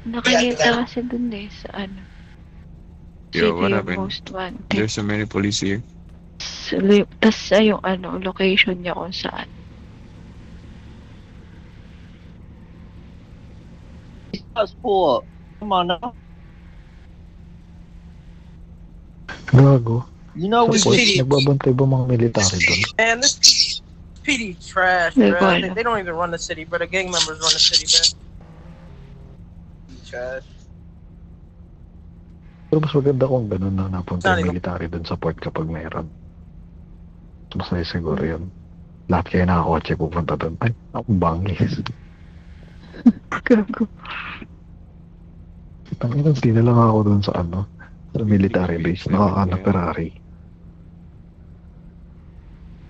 Nakikita kasi dun eh, sa ano. Yo, what City of happened? Most Wanted. There's so many police here. Tas yung ano, location niya kung saan. Let's pull up. Come on now. Gago. You know we Tapos, just nagbabantay ba mga military doon? Man, this PD trash, Hindi bro. ko alam. They don't even run the city, but the gang members run the city, man. Trash. Pero mas maganda kung ganun na napunta Sorry. yung military doon sa port kapag mayroon. Mas na siguro yun. Lahat kayo nakakotse pupunta doon. Ay, ako bangis. Gago. Tangina, hindi na lang ako doon sa ano, sa military base. Nakakana Ferrari.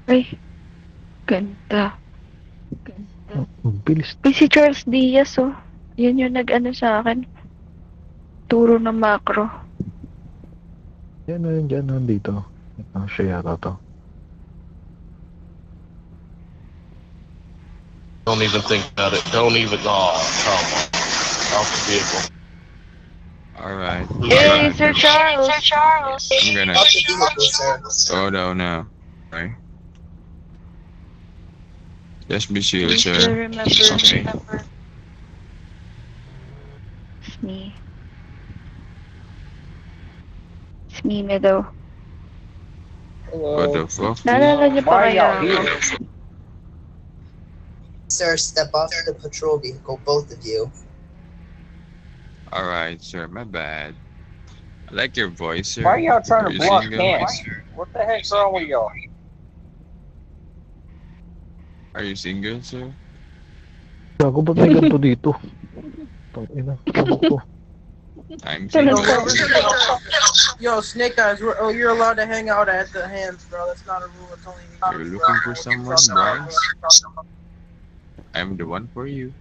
Ay, ganda. Ang bilis. Ay, si Charles Diaz, oh. Yan yung nag-ano sa akin. Turo ng macro. Yan na yun dyan, nandito. Siya yata to. Don't even think about it. Don't even. Oh, come on. Off the vehicle. Alright. Hey, Sir Charles! Sir Charles! I'm gonna Off the vehicle, sir. go down now. Right? Just be chill, Still sir. remember. Okay. It's me. It's me, Meadow. What the fuck? Naalala niyo pa Why kaya y'all ako? here? Sir, step off the patrol vehicle, both of you. Alright, sir. My bad. I like your voice, sir. Why are y'all trying to Are you block single? cams? What the heck's wrong with y'all? Are you single, sir? Gago, ba't may ganito dito? Tangina, tabok to. I'm Hello, single. sir. Yo, Snake Eyes, you're allowed to hang out at the hands, bro. That's not a rule. It's only. You're looking for someone, Bryce? I'm the one for you.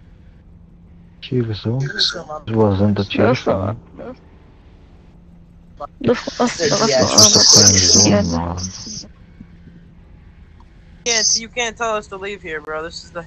Chill zone? This wasn't a chill zone. Sir This Diaz, was a friend zone, Yan. man. You can't tell us to leave here, bro. This is the